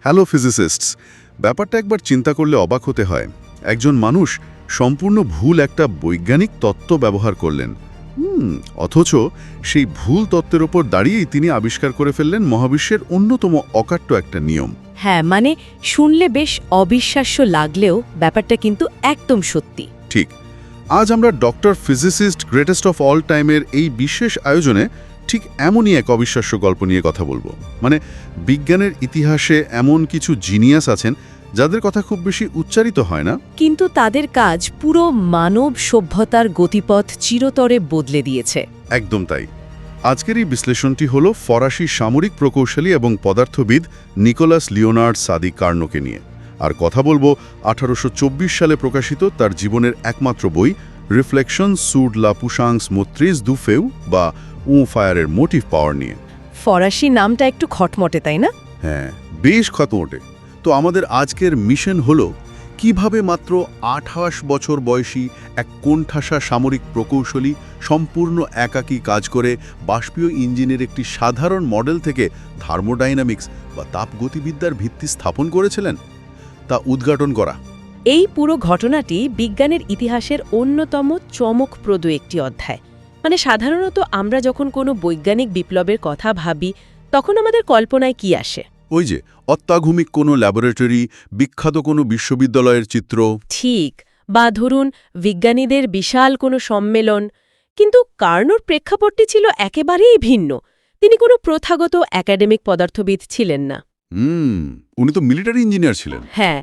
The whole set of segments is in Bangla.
হ্যালো ফিজিসিস্টস, ব্যাপারটা একবার চিন্তা করলে অবাক হতে হয়। একজন মানুষ সম্পূর্ণ ভুল একটা বৈজ্ঞানিক তত্ত্ব ব্যবহার করলেন, অথচ সেই ভুল তত্ত্বের ওপর দাঁড়িয়েই তিনি আবিষ্কার করে ফেললেন মহাবিশ্বের অন্যতম অকাট্য একটা নিয়ম। হ্যাঁ, মানে শুনলে বেশ অবিশ্বাস্য লাগলেও ব্যাপারটা কিন্তু একদম সত্যি। ঠিক। আজ আমরা doctor physicist greatest of all টাইমের এই বিশেষ আয়োজনে ঠিক এমনই এক অবিশ্বাস্য গল্প নিয়ে কথা বলবো। মানে বিজ্ঞানের ইতিহাসে এমন কিছু জিনিয়াস আছেন যাদের কথা খুব বেশি উচ্চারিত হয় না, কিন্তু তাদের কাজ পুরো মানব সভ্যতার গতিপথ চিরতরে বদলে দিয়েছে। একদম তাই। আজকের এই বিশ্লেষণটি হল ফরাসি সামরিক প্রকৌশলী এবং পদার্থবিদ নিকোলাস লিওনার্ড সাদি কার্নোকে নিয়ে। আর কথা বলবো 1824 সালে প্রকাশিত তার জীবনের একমাত্র বই রিফ্লেকশন সুড লা পুশাংস মোত্রিস দু ফেউ বা ফায়ারের মোটিভ পাওয়ার নিয়ে। ফরাসি নামটা একটু খটমটে, তাই না? হ্যাঁ, বেশ খটমটে। তো আমাদের আজকের মিশন হলো কিভাবে মাত্র 28 বছর বয়সী এক কোণঠাসা সামরিক প্রকৌশলী সম্পূর্ণ একাকী কাজ করে বাষ্পীয় ইঞ্জিনের একটি সাধারণ মডেল থেকে থার্মোডাইনামিক্স বা তাপগতিবিদ্যার ভিত্তি স্থাপন করেছিলেন তা উদ্ঘাটন করা। এই পুরো ঘটনাটি বিজ্ঞানের ইতিহাসের অন্যতম চমকপ্রদ একটি অধ্যায়। মানে সাধারণত আমরা যখন কোনো বৈজ্ঞানিক বিপ্লবের কথা ভাবি তখন আমাদের কল্পনায় কি আসে? ওই যে অত্যাধুনিক কোনো ল্যাবরেটরি, বিখ্যাত কোনো বিশ্ববিদ্যালয়ের চিত্র। ঠিক, বা ধরুন বিজ্ঞানীদের বিশাল কোনো সম্মেলন। কিন্তু কার্নোর প্রেক্ষাপটটি ছিল একেবারেই ভিন্ন। তিনি কোনো প্রথাগত একাডেমিক পদার্থবিদ ছিলেন না। উনি তো মিলিটারি ইঞ্জিনিয়ার ছিলেন। হ্যাঁ,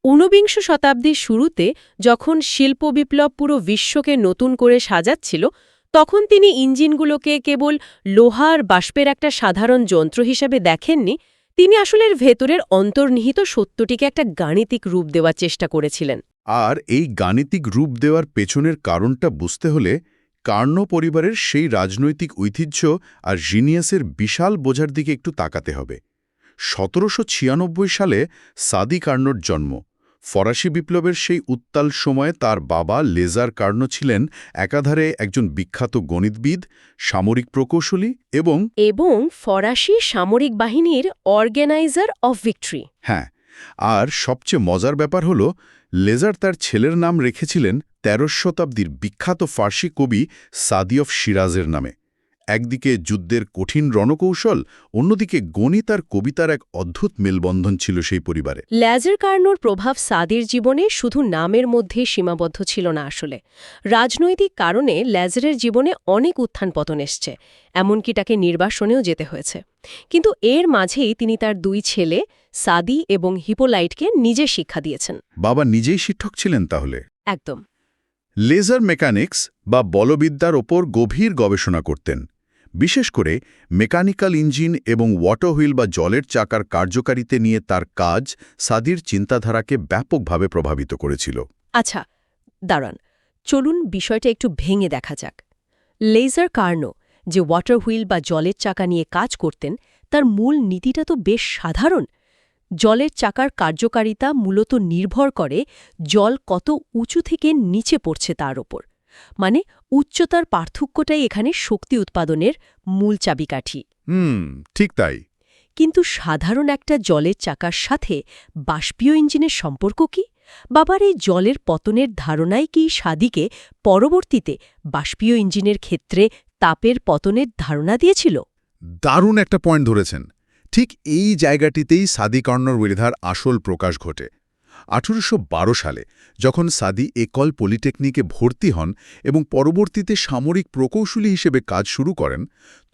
ঊনবিংশ শতাব্দীর শুরুতে যখন শিল্প বিপ্লব পুরো বিশ্বকে নতুন করে সাজাচ্ছিল, তখন তিনি ইঞ্জিনগুলোকে কেবল লোহার বাষ্পের একটা সাধারণ যন্ত্র হিসেবে দেখেননি। তিনি আসলে ভেতরের অন্তর্নিহিত সত্যটিকে একটা গাণিতিক রূপ দেওয়ার চেষ্টা করেছিলেন। আর এই গাণিতিক রূপ দেওয়ার পেছনের কারণটা বুঝতে হলে কার্নো পরিবারের সেই রাজনৈতিক ঐতিহ্য আর জিনিয়াসের বিশাল বোঝার দিকে একটু তাকাতে হবে। 1796 সালে সাদি কার্নোর জন্ম। ফরাসি বিপ্লবের সেই উত্তাল সময়ে তার বাবা লেজার কার্নো ছিলেন একাধারে একজন বিখ্যাত গণিতবিদ, সামরিক প্রকৌশলী এবং ফরাসি সামরিক বাহিনীর অর্গানাইজার অফ ভিক্টরি। হ্যাঁ, আর সবচেয়ে মজার ব্যাপার হল লেজার তার ছেলের নাম রেখেছিলেন 13 শতাব্দীর বিখ্যাত ফার্সি কবি সাদি অফ শিরাজের নামে। একদিকে যুদ্ধের কঠিন রণকৌশল, অন্যদিকে গণিত আর কবিতার এক অদ্ভুত মেলবন্ধন ছিল সেই পরিবারে। লেজার কার্নোর প্রভাব সাদির জীবনে শুধু নামের মধ্যে সীমাবদ্ধ ছিল না। আসলে রাজনৈতিক কারণে লেজারের জীবনে অনেক উত্থান পতন এসছে, এমনকি তাকে নির্বাসনেও যেতে হয়েছে। কিন্তু এর মাঝেই তিনি তার দুই ছেলে সাদি এবং হিপোলাইটকে নিজে শিক্ষা দিয়েছেন। বাবা নিজেই শিক্ষক ছিলেন তাহলে? একদম। লেজার মেকানিক্স বা বলবিদ্যার ওপর গভীর গবেষণা করতেন। বিশেষ করে মেকানিক্যাল ইঞ্জিন এবং ওয়াটার হুইল বা জলের চাকার কার্যকারিতা নিয়ে তার কাজ সাদির চিন্তাধারাকে ব্যাপকভাবে প্রভাবিত করেছিল। আচ্ছা, দাঁড়ান, চলুন বিষয়টা একটু ভেঙে দেখা যাক। লেজার কার্নো যে ওয়াটার হুইল বা জলের চাকা নিয়ে কাজ করতেন, তার মূল নীতিটা তো বেশ সাধারণ। জলের চাকার কার্যকারিতা মূলত নির্ভর করে জল কত উঁচু থেকে নিচে পড়ছে তার ওপর। মানে উচ্চতার পার্থক্যটাই এখানে শক্তি উৎপাদনের মূল চাবিকাঠি। ঠিক তাই। কিন্তু সাধারণ একটা জলের চাকার সাথে বাষ্পীয় ইঞ্জিনের সম্পর্ক কি? বাবার এই জলের পতনের ধারণাই কি সাদিকে পরবর্তীতে বাষ্পীয় ইঞ্জিনের ক্ষেত্রে তাপের পতনের ধারণা দিয়েছিল? দারুণ একটা পয়েন্ট ধরেছেন। ঠিক এই জায়গাটিতেই সাদি কার্নোর মেধার আসল প্রকাশ ঘটে। 1812 সালে যখন সাদি একল পলিটেকনিকে ভর্তি হন এবং পরবর্তীতে সামরিক প্রকৌশলী হিসেবে কাজ শুরু করেন,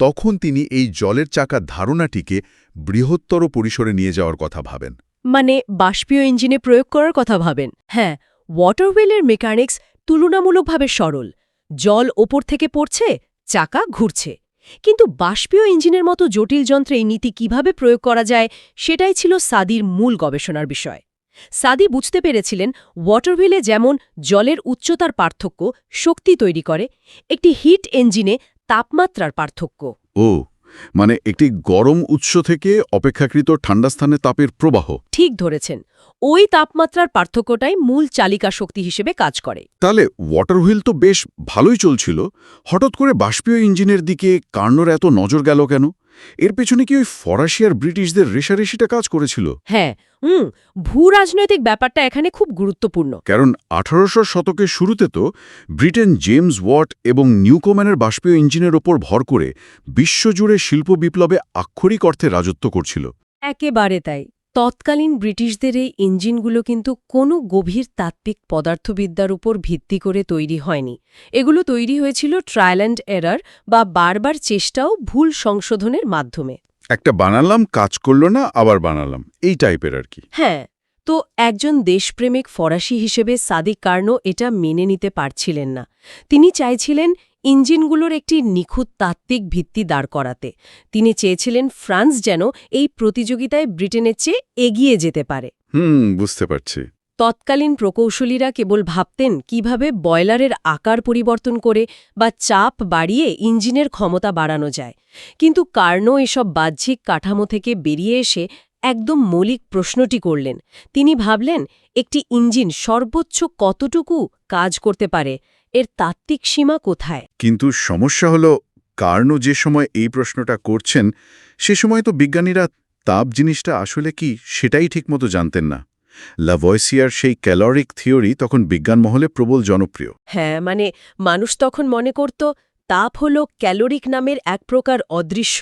তখন তিনি এই জলের চাকা ধারণাটিকে বৃহত্তর পরিসরে নিয়ে যাওয়ার কথা ভাবেন। মানে বাষ্পীয় ইঞ্জিনে প্রয়োগ করার কথা ভাবেন। হ্যাঁ, ওয়াটার হুইলের মেকানিক্স তুলনামূলকভাবে সরল। জল ওপর থেকে পড়ছে, চাকা ঘুরছে। কিন্তু বাষ্পীয় ইঞ্জিনের মতো জটিল যন্ত্রে এই নীতি কিভাবে প্রয়োগ করা যায়, সেটাই ছিল সাদির মূল গবেষণার বিষয়। সাদি বুঝতে পেরেছিলেন ওয়াটার হুইলে যেমন জলের উচ্চতার পার্থক্য শক্তি তৈরি করে, একটি হিট ইঞ্জিনে তাপমাত্রার পার্থক্য। মানে একটি গরম উৎস থেকে অপেক্ষাকৃত ঠান্ডা স্থানে তাপের প্রবাহ। ঠিক ধরেছেন, ওই তাপমাত্রার পার্থক্যটাই মূল চালিকা শক্তি হিসেবে কাজ করে। তাহলে ওয়াটার হুইল তো বেশ ভালোই চলছিল, হঠাৎ করে বাষ্পীয় ইঞ্জিনের দিকে কার্নোর এত নজর গেল কেন? এর পেছনে কি ওই ফরাসি আর ব্রিটিশদের রেষারেষিটা কাজ করেছিল? হ্যাঁ, ভূ রাজনৈতিক ব্যাপারটা এখানে খুব গুরুত্বপূর্ণ। কারণ 1800 শতকের শুরুতে তো ব্রিটেন জেমস ওয়াট এবং নিউকোম্যানের বাষ্পীয় ইঞ্জিনের ওপর ভর করে বিশ্বজুড়ে শিল্প বিপ্লবে আক্ষরিক অর্থে রাজত্ব করছিল। একেবারে তাই। তৎকালীন ব্রিটিশদের এই ইঞ্জিনগুলো কিন্তু কোনো গভীর তাত্ত্বিক পদার্থবিদ্যার উপর ভিত্তি করে তৈরি হয়নি। এগুলো তৈরি হয়েছিল ট্রায়াল অ্যান্ড এরর বা বারবার চেষ্টা ও ভুল সংশোধনের মাধ্যমে। একটা বানালাম, কাজ করল না, আবার বানালাম, এই টাইপের আর কি। হ্যাঁ, তো একজন দেশপ্রেমিক ফরাসি হিসেবে সাদিক কার্নো এটা মেনে নিতে পারছিলেন না। তিনি চাইছিলেন ইঞ্জিনগুলোর একটি নিখুঁত তাত্ত্বিক ভিত্তি দাঁড় করাতে। তিনি চেয়েছিলেন ফ্রান্স যেন এই প্রতিযোগিতায় ব্রিটেনের চেয়ে এগিয়ে যেতে পারে। বুঝতে পারছি। তৎকালীন প্রকৌশলীরা কেবল ভাবতেন কিভাবে বয়লারের আকার পরিবর্তন করে বা চাপ বাড়িয়ে ইঞ্জিনের ক্ষমতা বাড়ানো যায়। কিন্তু কার্নো এসব বাহ্যিক কাঠামো থেকে বেরিয়ে এসে একদম মৌলিক প্রশ্নটি করলেন। তিনি ভাবলেন, একটি ইঞ্জিন সর্বোচ্চ কতটুকু কাজ করতে পারে, এর তাত্ত্বিক সীমা কোথায়? কিন্তু সমস্যা হলো, কার্নো যে সময় এই প্রশ্নটা করছেন সে সময় তো বিজ্ঞানীরা তাপ জিনিসটা আসলে কি সেটাই ঠিকমতো জানতেন না। লাভয়েসিয়ার সেই ক্যালোরিক থিওরি তখন বিজ্ঞান মহলে প্রবল জনপ্রিয়। হ্যাঁ, মানে মানুষ তখন মনে করত তাপ হল ক্যালোরিক নামের এক প্রকার অদৃশ্য,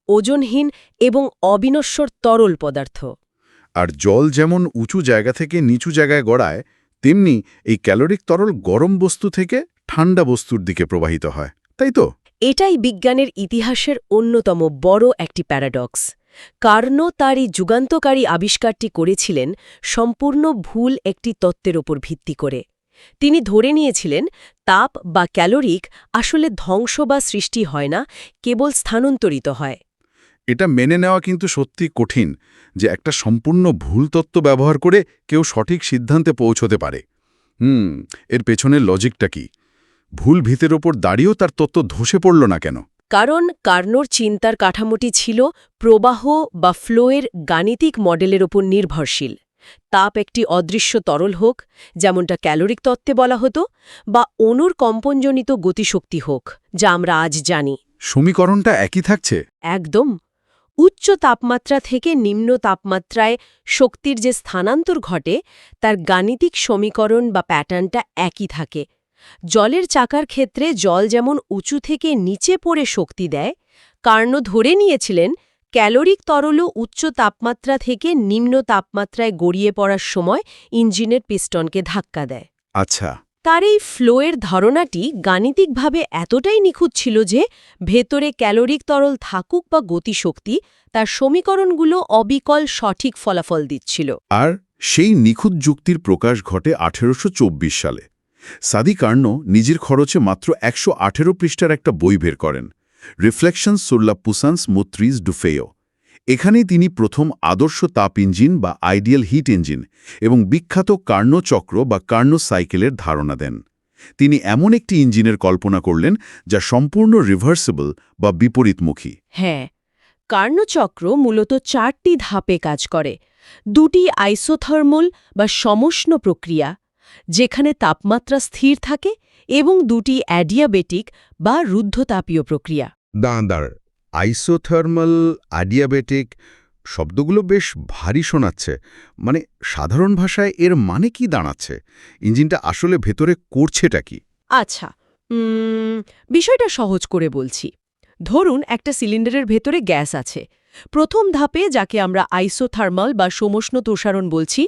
ওজনহীন এবং অবিনশ্বর তরল পদার্থ। আর জল যেমন উঁচু জায়গা থেকে নিচু জায়গায় গড়ায়, তেমনি এই ক্যালোরিক তরল গরম বস্তু থেকে ঠান্ডা বস্তুর দিকে প্রবাহিত হয়, তাই তো? এটাই বিজ্ঞানের ইতিহাসের অন্যতম বড় একটি প্যারাডক্স। কার্নো তার এই যুগান্তকারী আবিষ্কারটি করেছিলেন সম্পূর্ণ ভুল একটি তত্ত্বের ওপর ভিত্তি করে। তিনি ধরে নিয়েছিলেন তাপ বা ক্যালোরিক আসলে ধ্বংস বা সৃষ্টি হয় না, কেবল স্থানান্তরিত হয়। এটা মেনে নেওয়া কিন্তু সত্যি কঠিন যে একটা সম্পূর্ণ ভুল তত্ত্ব ব্যবহার করে কেউ সঠিক সিদ্ধান্তে পৌঁছতে পারে। এর পেছনের লজিকটা কি? ভুল ভিতের ওপর দাঁড়িয়েও তার তত্ত্ব ধসে পড়ল না কেন? কারণ কার্নোর চিন্তার কাঠামোটি ছিল প্রবাহ বা ফ্লোয়ের গাণিতিক মডেলের ওপর নির্ভরশীল। তাপ একটি অদৃশ্য তরল হোক, যেমনটা ক্যালোরিক তত্ত্বে বলা হতো, বা অণুর কম্পনজনিত গতিশক্তি হোক, যা আমরা আজ জানি। সমীকরণটা একই থাকছে? একদম। উচ্চ তাপমাত্রা থেকে নিম্ন তাপমাত্রায় শক্তির যে স্থানান্তর ঘটে তার গাণিতিক সমীকরণ বা প্যাটার্নটা একই থাকে। জলের চাকার ক্ষেত্রে জল যেমন উঁচু থেকে নিচে পড়ে শক্তি দেয়, কার্নো ধরে নিয়েছিলেন ক্যালোরিক তরলও উচ্চ তাপমাত্রা থেকে নিম্ন তাপমাত্রায় গড়িয়ে পড়ার সময় ইঞ্জিনের পিস্টনকে ধাক্কা দেয়। আচ্ছা। তার এই ফ্লোয়ের ধারণাটি গাণিতিকভাবে এতটাই নিখুঁত ছিল যে ভেতরে ক্যালোরিক তরল থাকুক বা গতিশক্তি, তার সমীকরণগুলো অবিকল সঠিক ফলাফল দিচ্ছিল। আর সেই নিখুঁত যুক্তির প্রকাশ ঘটে 1824 সালে। সাদিক কার্নো নিজের খরচে মাত্র 118 পৃষ্ঠার একটা বই বের করেন, reflections sur la puissance motrice du feu। এখানেই তিনি প্রথম আদর্শ তাপ ইঞ্জিন বা আইডিয়াল হিট ইঞ্জিন এবং বিখ্যাত কার্নো চক্র বা কার্নো সাইকেলের ধারণা দেন। তিনি এমন একটি ইঞ্জিনের কল্পনা করলেন যা সম্পূর্ণ রিভার্সিবল বা বিপরীতমুখী। হ্যাঁ, কার্নো চক্র মূলত 4টি ধাপে কাজ করে। 2টি আইসোথার্মাল বা সমষ্ণ প্রক্রিয়া, যেখানে তাপমাত্রা স্থির থাকে, এবং 2টি অ্যাডিয়াবেটিক বা রুদ্ধতাপীয় প্রক্রিয়া। দাঁড়, আইসোথার্মাল, অ্যাডিয়াবেটিক শব্দগুলো বেশ ভারী শোনাচ্ছে। মানে সাধারণ ভাষায় এর মানে কি দাঁড়াচ্ছে? ইঞ্জিনটা আসলে ভেতরে করছেটা কি? আচ্ছা, বিষয়টা সহজ করে বলছি। ধরুন একটা সিলিন্ডারের ভেতরে গ্যাস আছে। প্রথম ধাপে, যাকে আমরা আইসোথার্মাল বা সমষ্ণ প্রসারণ বলছি,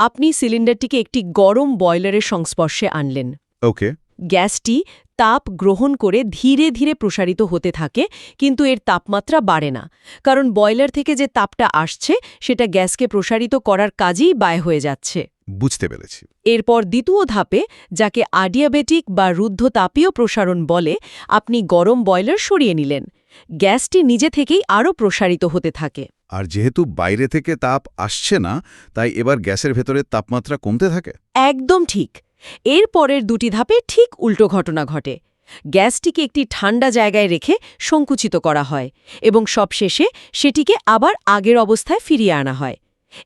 আপনি সিলিন্ডারটিকে একটি গরম বয়লারের সংস্পর্শে আনলেন। ওকে। গ্যাসটি তাপ গ্রহণ করে ধীরে ধীরে প্রসারিত হতে থাকে, কিন্তু এর তাপমাত্রা বাড়ে না, কারণ বয়লার থেকে যে তাপটা আসছে সেটা গ্যাসকে প্রসারিত করার কাজেই ব্যয় হয়ে যাচ্ছে। বুঝতে পেরেছি। এরপর দ্বিতীয় ধাপে, যাকে অ্যাডিয়াবেটিক বা রুদ্ধতাপীয় প্রসারণ বলে, আপনি গরম বয়লার সরিয়ে নিলেন। গ্যাসটি নিজে থেকেই আরও প্রসারিত হতে থাকে। আর যেহেতু বাইরে থেকে তাপ আসছে না, তাই এবার গ্যাসের ভেতরে তাপমাত্রা কমতে থাকে। একদম ঠিক। এর পরের 2টি ধাপে ঠিক উল্টো ঘটনা ঘটে। গ্যাসটিকে একটি ঠান্ডা জায়গায় রেখে সংকুচিত করা হয় এবং সবশেষে সেটিকে আবার আগের অবস্থায় ফিরিয়ে আনা হয়।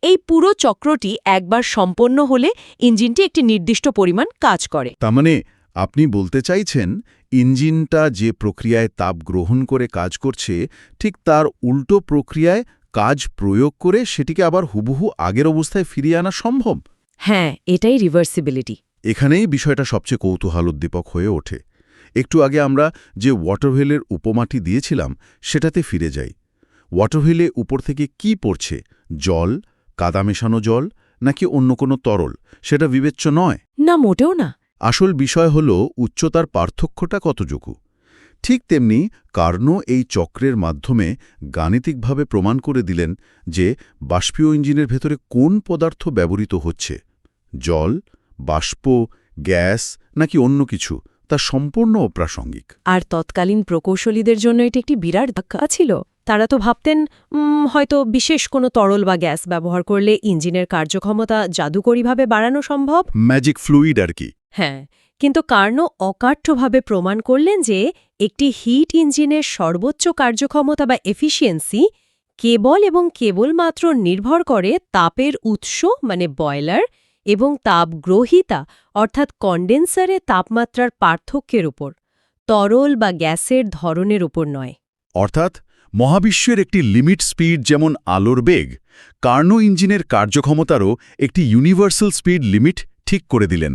এই পুরো চক্রটি একবার সম্পন্ন হলে ইঞ্জিনটি একটি নির্দিষ্ট পরিমাণ কাজ করে। তার মানে আপনি বলতে চাইছেন ইঞ্জিনটা যে প্রক্রিয়ায় তাপ গ্রহণ করে কাজ করছে ঠিক তার উল্টো প্রক্রিয়ায় কাজ প্রয়োগ করে সেটিকে আবার হুবহু আগের অবস্থায় ফিরিয়ে আনা সম্ভব। হ্যাঁ, এটাই রিভার্সিবিলিটি। এখানেই বিষয়টা সবচেয়ে কৌতূহলোদ্দীপক হয়ে ওঠে। একটু আগে আমরা যে ওয়াটারহুইলের উপমাটি দিয়েছিলাম সেটাতে ফিরে যাই। ওয়াটারহুইলে উপর থেকে কি পড়ছে, জল, কাদা মেশানো জল নাকি অন্য কোনো তরল, সেটা বিবেচ্য নয়। না, মোটেও না। আসল বিষয় হল উচ্চতার পার্থক্যটা কতটুকু। ঠিক তেমনি কার্নো এই চক্রের মাধ্যমে গাণিতিকভাবে প্রমাণ করে দিলেন যে বাষ্পীয় ইঞ্জিনের ভেতরে কোন পদার্থ ব্যবহৃত হচ্ছে, জল, বাষ্প, গ্যাস নাকি অন্য কিছু, তা সম্পূর্ণ অপ্রাসঙ্গিক। আর তৎকালীন প্রকৌশলীদের জন্য এটি একটি বিরাট ধাক্কা ছিল। তারা তো ভাবতেন হয়তো বিশেষ কোনো তরল বা গ্যাস ব্যবহার করলে ইঞ্জিনের কার্যক্ষমতা জাদুকরীভাবে বাড়ানো সম্ভব। ম্যাজিক ফ্লুইড আর কি। হ্যাঁ, কিন্তু কার্নো অকাঠ্যভাবে প্রমাণ করলেন যে একটি হিট ইঞ্জিনের সর্বোচ্চ কার্যক্ষমতা বা এফিসিয়েন্সি কেবল এবং কেবলমাত্র নির্ভর করে তাপের উৎস মানে বয়লার এবং তাপগ্রহিতা অর্থাৎ কন্ডেন্সারে তাপমাত্রার পার্থক্যের উপর, তরল বা গ্যাসের ধরনের উপর নয়। অর্থাৎ মহাবিশ্বের একটি লিমিট স্পিড যেমন আলোর বেগ, কার্নো ইঞ্জিনের কার্যক্ষমতারও একটি ইউনিভার্সাল স্পিড লিমিট ঠিক করে দিলেন।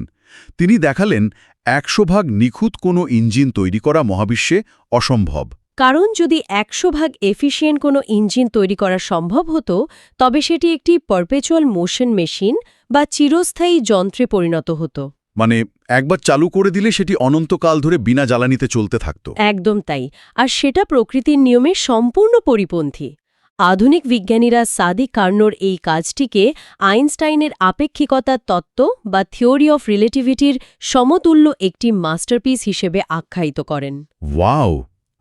তিনি দেখালেন 100 নিখুঁত কোনো ইঞ্জিন তৈরি করা মহাবিশ্বে অসম্ভব। কারণ যদি 100 এফিশিয়েন্ট কোনো ইঞ্জিন তৈরি করা সম্ভব হতো তবে সেটি একটি পারপেচুয়াল মোশন মেশিন বা চিরস্থায়ী যন্ত্রে পরিণত হতো। মানে একবার চালু করে দিলে সেটি অনন্তকাল ধরে বিনা জ্বালানিতে চলতে থাকত। একদম তাই। আর সেটা প্রকৃতির নিয়মে সম্পূর্ণ পরিপন্থী। আধুনিক বিজ্ঞানীরা সাদি কার্নোর এই কাজটিকে আইনস্টাইনের আপেক্ষিকতার তত্ত্ব বা থিওরি অফ রিলেটিভিটির সমতুল্য একটি মাস্টারপিস হিসেবে আখ্যায়িত করেন। ওয়াও,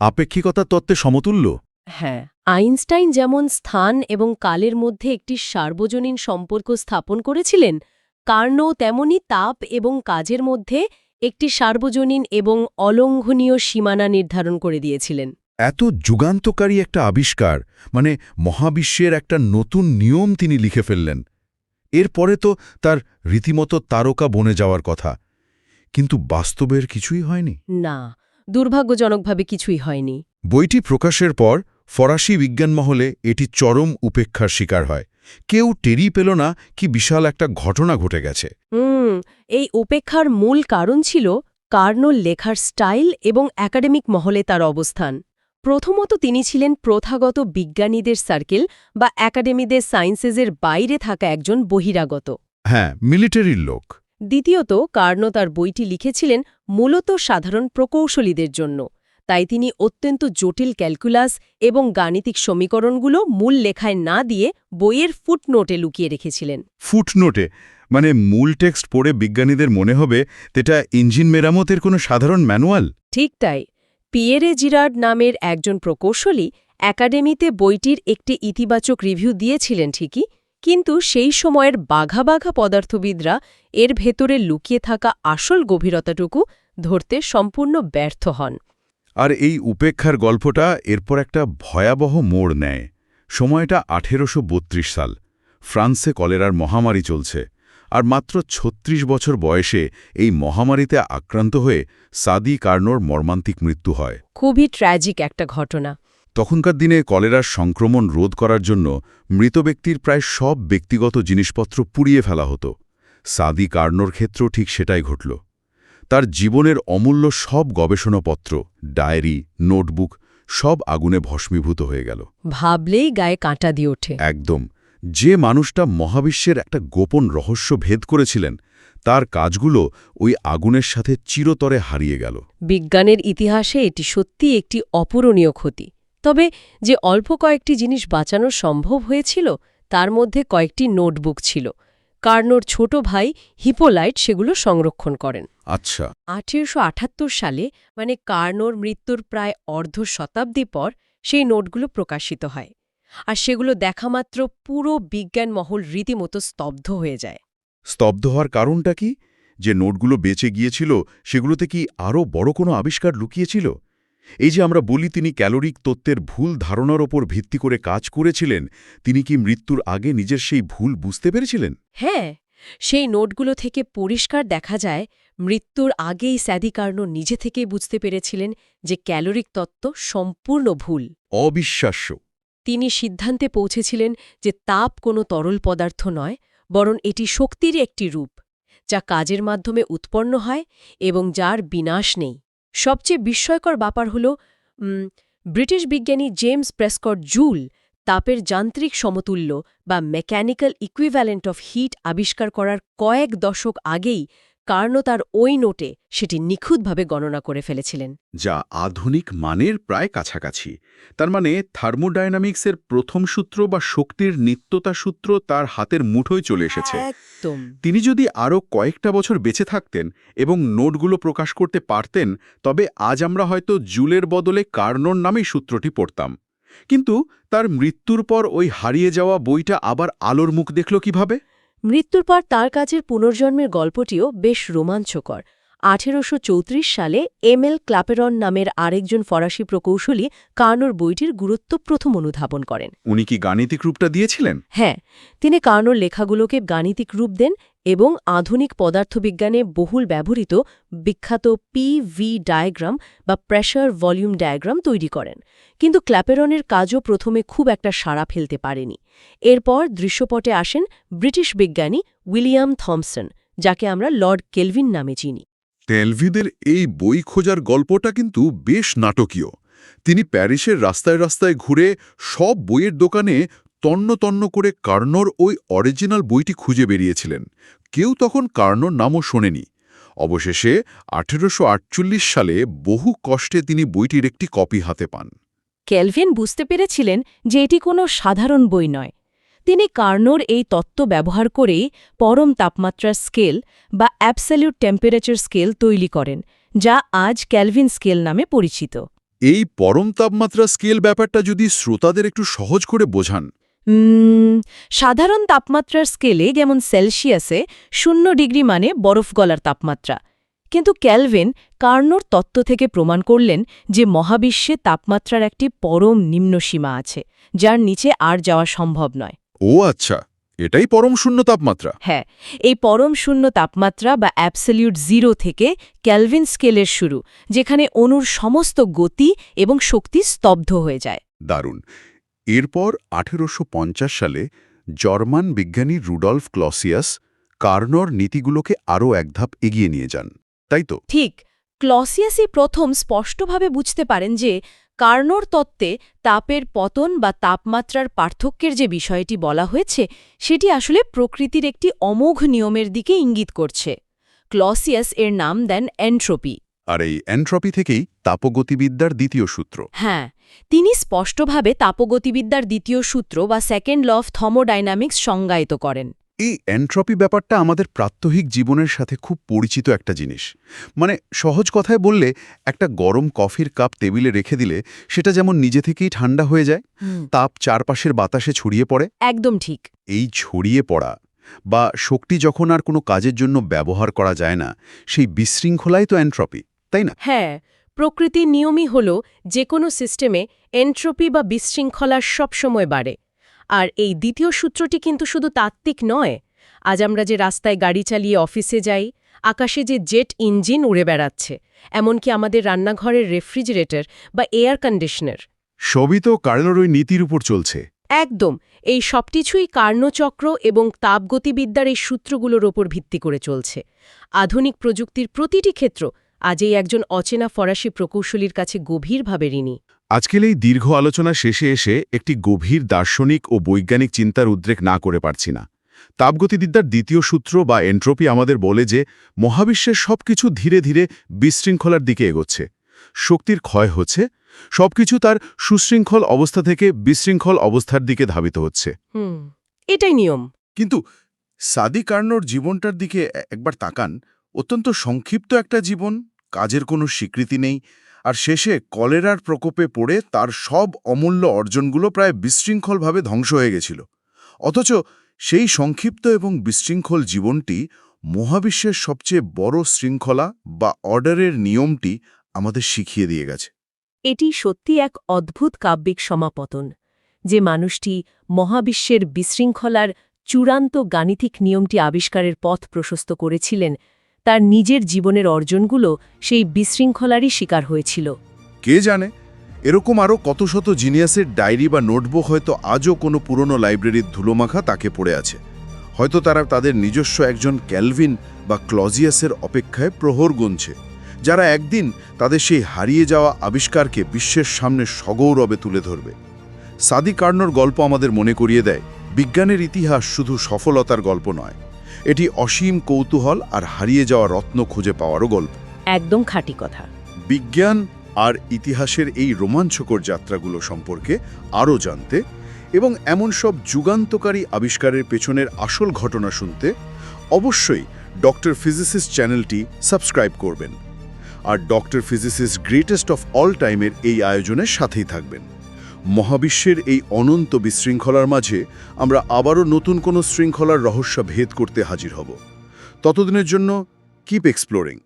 আপেক্ষিকতার তত্ত্বে সমতুল্য। হ্যাঁ, আইনস্টাইন যেমন স্থান এবং কালের মধ্যে একটি সার্বজনীন সম্পর্ক স্থাপন করেছিলেন, কার্নো তেমনি তাপ এবং কাজের মধ্যে একটি সার্বজনীন এবং অলঙ্ঘনীয় সীমানা নির্ধারণ করে দিয়েছিলেন। এত যুগান্তকারী একটা আবিষ্কার, মানে মহাবিশ্বের একটা নতুন নিয়ম তিনি লিখে ফেললেন। এরপরে তো তার রীতিমতো তারকা বনে যাওয়ার কথা, কিন্তু বাস্তবের কিছুই হয়নি। না, দুর্ভাগ্যজনকভাবে কিছুই হয়নি। বইটি প্রকাশের পর ফরাসি বিজ্ঞান মহলে এটি চরম উপেক্ষার শিকার হয়। কেউ টেরই পেল না কি বিশাল একটা ঘটনা ঘটে গেছে। এই উপেক্ষার মূল কারণ ছিল কার্নোর লেখার স্টাইল এবং একাডেমিক মহলে তার অবস্থান। প্রথমত তিনি ছিলেন প্রথাগত বিজ্ঞানীদের সার্কেল বা একাডেমিদের সায়েন্সেসের বাইরে থাকা একজন বহিরাগত। হ্যাঁ, মিলিটারির লোক। দ্বিতীয়ত কার্নো তার বইটি লিখেছিলেন মূলত সাধারণ প্রকৌশলীদের জন্য, তাই তিনি অত্যন্ত জটিল ক্যালকুলাস এবং গাণিতিক সমীকরণগুলো মূল লেখায় না দিয়ে বইয়ের ফুটনোটে লুকিয়ে রেখেছিলেন। ফুটনোটে মানে মূল টেক্সট পড়ে বিজ্ঞানীদের মনে হবে এটা ইঞ্জিন মেরামতের কোনো সাধারণ ম্যানুয়াল। ঠিক তাই। পিয়েরে জিরার্ড নামের একজন প্রকৌশলী একাডেমিতে বইটির একটি ইতিবাচক রিভিউ দিয়েছিলেন ঠিকই, কিন্তু সেই সময়ের বাঘা বাঘা পদার্থবিদরা এর ভেতরে লুকিয়ে থাকা আসল গভীরতাটুকু ধরতে সম্পূর্ণ ব্যর্থ হন। আর এই উপেক্ষার গল্পটা এরপর একটা ভয়াবহ মোড় নেয়। সময়টা 1832 সাল। ফ্রান্সে কলেরার মহামারী চলছে, আর মাত্র 36 বছর বয়সে এই মহামারীতে আক্রান্ত হয়ে সাদি কার্নোর মর্মান্তিক মৃত্যু হয়। খুবই ট্র্যাজিক একটা ঘটনা। তখনকার দিনে কলেরার সংক্রমণ রোধ করার জন্য মৃত ব্যক্তির প্রায় সব ব্যক্তিগত জিনিসপত্র পুড়িয়ে ফেলা হতো। সাদি কার্নোর ক্ষেত্রেও ঠিক সেটাই ঘটল। তার জীবনের অমূল্য সব গবেষণাপত্র, ডায়েরি, নোটবুক সব আগুনে ভস্মীভূত হয়ে গেল। ভাবলেই গায়ে কাঁটা দিয়ে ওঠে। একদম। যে মানুষটা মহাবিশ্বের একটা গোপন রহস্য ভেদ করেছিলেন, তার কাজগুলো ওই আগুনের সাথে চিরতরে হারিয়ে গেল। বিজ্ঞানের ইতিহাসে এটি সত্যি একটি অপূরণীয় ক্ষতি। তবে যে অল্প কয়েকটি জিনিস বাঁচানো সম্ভব হয়েছিল তার মধ্যে কয়েকটি নোটবুক ছিল। কার্নোর ছোট ভাই হিপোলাইট সেগুলো সংরক্ষণ করেন। আচ্ছা। 1878 সালে মানে কার্নোর মৃত্যুর প্রায় অর্ধ শতাব্দী পর সেই নোটগুলো প্রকাশিত হয়। আর সেগুলো দেখামাত্র পুরো বিজ্ঞান মহল রীতিমতো স্তব্ধ হয়ে যায়। স্তব্ধ হওয়ার কারণটা কি? যে নোটগুলো বেঁচে গিয়েছিল সেগুলোতে কি আরও বড় কোনো আবিষ্কার লুকিয়েছিল? এই যে আমরা বলি তিনি ক্যালোরিক তত্ত্বের ভুল ধারণার ওপর ভিত্তি করে কাজ করেছিলেন, তিনি কি মৃত্যুর আগে নিজের সেই ভুল বুঝতে পেরেছিলেন? হ্যাঁ, সেই নোটগুলো থেকে পরিষ্কার দেখা যায় মৃত্যুর আগেই স্যাদি কার্নো নিজে থেকেই বুঝতে পেরেছিলেন যে ক্যালোরিক তত্ত্ব সম্পূর্ণ ভুল। অবিশ্বাস্য। তিনি সিদ্ধান্তে পৌঁছেছিলেন যে তাপ কোনো তরল পদার্থ নয়, বরং এটি শক্তির একটি রূপ, যা কাজের মাধ্যমে উৎপন্ন হয় এবং যার বিনাশ নেই। সবচেয়ে বিস্ময়কর ব্যাপার হল ব্রিটিশ বিজ্ঞানী জেমস প্রেসকট জুল তাপের যান্ত্রিক সমতুল্য বা মেকানিক্যাল ইকুইভ্যালেন্ট অফ হিট আবিষ্কার করার কয়েক দশক আগেই কার্নো তার ওই নোটে সেটি নিখুঁতভাবে গণনা করে ফেলেছিলেন। যা আধুনিক মানের প্রায় কাছাকাছি। তার মানে থার্মোডায়নামিক্সের প্রথম সূত্র বা শক্তির নিত্যতা সূত্র তার হাতের মুঠোয় চলে এসেছে। একদম। তিনি যদি আরও কয়েকটা বছর বেঁচে থাকতেন এবং নোটগুলো প্রকাশ করতে পারতেন, তবে আজ আমরা হয়তো জুলের বদলে কার্নোর নামেই সূত্রটি পড়তাম। কিন্তু তার মৃত্যুর পর ওই হারিয়ে যাওয়া বইটা আবার আলোর মুখ দেখল কিভাবে? মৃত্যুর পর তার কাজের পুনর্জন্মের গল্পটিও বেশ রোমাঞ্চকর। 1834 সালে এমএল ক্লাপেরন নামের আরেকজন ফরাসি প্রকৌশলী কার্নোর বইটির গুরুত্ব প্রথম অনুধাবন করেন। উনি কি গাণিতিক রূপটা দিয়েছিলেন? হ্যাঁ, তিনি কার্নোর লেখাগুলোকে গাণিতিক রূপ দেন এবং আধুনিক পদার্থবিজ্ঞানে বহুল ব্যবহৃত বিখ্যাত পিভি ডায়াগ্রাম বা প্রেশার ভলিউম ডায়াগ্রাম তৈরি করেন। কিন্তু ক্ল্যাপেরনের কাজও প্রথমে খুব একটা সাড়া ফেলতে পারেনি। এরপর দৃশ্যপটে আসেন ব্রিটিশ বিজ্ঞানী উইলিয়াম থমসন, যাকে আমরা লর্ড কেলভিন নামে চিনি। টেলভিদের এই বই খোঁজার গল্পটা কিন্তু বেশ নাটকীয়। তিনি প্যারিসের রাস্তায় রাস্তায় ঘুরে সব বইয়ের দোকানে তন্ন তন্ন করে কার্নোর ওই অরিজিনাল বইটি খুঁজে বেরিয়েছিলেন। কেউ তখন কার্নোর নামও শোনেনি। অবশেষে 1848 সালে বহু কষ্টে তিনি বইটির একটি কপি হাতে পান। কেলভিন বুঝতে পেরেছিলেন যে এটি কোনো সাধারণ বই নয়। তিনি কার্নোর এই তত্ত্ব ব্যবহার করেই পরম তাপমাত্রার স্কেল বা অ্যাবসলিউট টেম্পারেচার স্কেল তৈরি করেন, যা আজ কেলভিন স্কেল নামে পরিচিত। এই পরম তাপমাত্রা স্কেল ব্যাপারটা যদি শ্রোতাদের একটু সহজ করে বোঝান। সাধারণ তাপমাত্রার স্কেলে যেমন সেলসিয়াসে 0 ডিগ্রি মানে বরফ গলার তাপমাত্রা, কিন্তু কেলভিন কার্নোর তত্ত্ব থেকে প্রমাণ করলেন যে মহাবিশ্বে তাপমাত্রার একটি পরম নিম্নসীমা আছে, যার নিচে আর যাওয়া সম্ভব নয়। ও আচ্ছা, এটাই পরম শূন্য তাপমাত্রা। হ্যাঁ, এই পরম শূন্য তাপমাত্রা বা অ্যাবসলিউট জিরো থেকে কেলভিন স্কেলের শুরু, যেখানে অণুর সমস্ত গতি এবং শক্তি স্তব্ধ হয়ে যায়। দারুণ। এরপর 1850 সালে জার্মান বিজ্ঞানী রুডলফ ক্লসিয়াস কার্নোর নীতিগুলোকে আরও এক ধাপ এগিয়ে নিয়ে যান, তাই তো? ঠিক, ক্লসিয়াসই প্রথম স্পষ্টভাবে বুঝতে পারেন যে কার্নোর তত্ত্বে তাপের পতন বা তাপমাত্রার পার্থক্যের যে বিষয়টি বলা হয়েছে সেটি আসলে প্রকৃতির একটি অমোঘ নিয়মের দিকে ইঙ্গিত করছে। ক্লসিয়াস এর নাম দেন এন্ট্রপি। আর এই এন্ট্রপি থেকেই তাপগতিবিদ্যার দ্বিতীয় সূত্র। হ্যাঁ, তিনি স্পষ্টভাবে তাপগতিবিদ্যার দ্বিতীয় সূত্র বা সেকেন্ড ল অফ থার্মোডাইনামিক্স সংজ্ঞায়িত করেন। এই এন্ট্রপি ব্যাপারটা আমাদের প্রাত্যহিক জীবনের সাথে খুব পরিচিত একটা জিনিস। মানে সহজ কথায় বললে, একটা গরম কফির কাপ টেবিলে রেখে দিলে সেটা যেমন নিজে থেকেই ঠান্ডা হয়ে যায়, তাপ চারপাশের বাতাসে ছড়িয়ে পড়ে। একদম ঠিক। এই ছড়িয়ে পড়া বা শক্তি যখন আর কোনো কাজের জন্য ব্যবহার করা যায় না, সেই বিশৃঙ্খলাই তো এন্ট্রপি, তাই না? হ্যাঁ, প্রকৃতির নিয়মই হল যে কোনো সিস্টেমে এন্ট্রপি বা বিশৃঙ্খলা সবসময় বাড়ে। আর এই দ্বিতীয় সূত্রটি কিন্তু শুধু তাত্ত্বিক নয়। আজ আমরা যে রাস্তায় গাড়ি চালিয়ে অফিসে যাই, আকাশে যে জেট ইঞ্জিন উড়ে বেড়াচ্ছে, এমনকি আমাদের রান্নাঘরের রেফ্রিজারেটর বা এয়ার কন্ডিশনার, সবই তো কার্নোর ওই নীতির উপর চলছে। একদম, এই সবকিছুই কার্নোচক্র এবং তাপগতিবিদ্যার এই সূত্রগুলোর ওপর ভিত্তি করে চলছে। আধুনিক প্রযুক্তির প্রতিটি ক্ষেত্র আজ এই একজন অচেনা ফরাসি প্রকৌশলীর কাছে গভীরভাবে ঋণী। আজকের এই দীর্ঘ আলোচনা শেষে এসে একটি গভীর দার্শনিক ও বৈজ্ঞানিক চিন্তার উদ্রেক না করে পারছি না। তাপগতিবিদ্যার দ্বিতীয় সূত্র বা এন্ট্রপি আমাদের বলে যে মহাবিশ্বের সবকিছু ধীরে ধীরে বিশৃঙ্খলার দিকে এগোচ্ছে। শক্তির ক্ষয় হচ্ছে, সবকিছু তার সুশৃঙ্খল অবস্থা থেকে বিশৃঙ্খল অবস্থার দিকে ধাবিত হচ্ছে। এটাই নিয়ম। কিন্তু সাদি কার্নোর জীবনটার দিকে একবার তাকান। অত্যন্ত সংক্ষিপ্ত একটা জীবন, কাজের কোনো স্বীকৃতি নেই, আর শেষে কলেরার প্রকোপে পড়ে তার সব অমূল্য অর্জনগুলো প্রায় বিশৃঙ্খলভাবে ধ্বংস হয়ে গেছিল। অথচ সেই সংক্ষিপ্ত এবং বিশৃঙ্খল জীবনটি মহাবিশ্বের সবচেয়ে বড় শৃঙ্খলা বা অর্ডারের নিয়মটি আমাদের শিখিয়ে দিয়ে গেছে। এটি সত্যি এক অদ্ভুত কাব্যিক সমাপতন। যে মানুষটি মহাবিশ্বের বিশৃঙ্খলার চূড়ান্ত গাণিতিক নিয়মটি আবিষ্কারের পথ প্রশস্ত করেছিলেন, তার নিজের জীবনের অর্জনগুলো সেই বিশৃঙ্খলারই শিকার হয়েছিল। কে জানে, এরকম আরও কত শত জিনিয়াসের ডায়েরি বা নোটবুক হয়তো আজও কোনো পুরনো লাইব্রেরির ধুলোমাখা তাকে পড়ে আছে। হয়তো তারা তাদের নিজস্ব একজন ক্যালভিন বা ক্লজিয়াসের অপেক্ষায় প্রহর গুনছে, যারা একদিন তাদের সেই হারিয়ে যাওয়া আবিষ্কারকে বিশ্বের সামনে সগৌরবে তুলে ধরবে। সাদি কার্নোর গল্প আমাদের মনে করিয়ে দেয়, বিজ্ঞানের ইতিহাস শুধু সফলতার গল্প নয়, এটি অসীম কৌতূহল আর হারিয়ে যাওয়া রত্ন খুঁজে পাওয়ারও গল্প। একদম খাঁটি কথা। বিজ্ঞান আর ইতিহাসের এই রোমাঞ্চকর যাত্রাগুলো সম্পর্কে আরও জানতে এবং এমন সব যুগান্তকারী আবিষ্কারের পেছনের আসল ঘটনা শুনতে অবশ্যই ডক্টর ফিজিসিস্ট চ্যানেলটি সাবস্ক্রাইব করবেন। আর doctor physicist greatest of all টাইমের এই আয়োজনের সাথেই থাকবেন। মহাবিশ্বের এই অনন্ত বিশৃঙ্খলার মাঝে আমরা আবারও নতুন কোনো শৃঙ্খলার রহস্য ভেদ করতে হাজির হব। ততদিনের জন্য কিপ এক্সপ্লোরিং।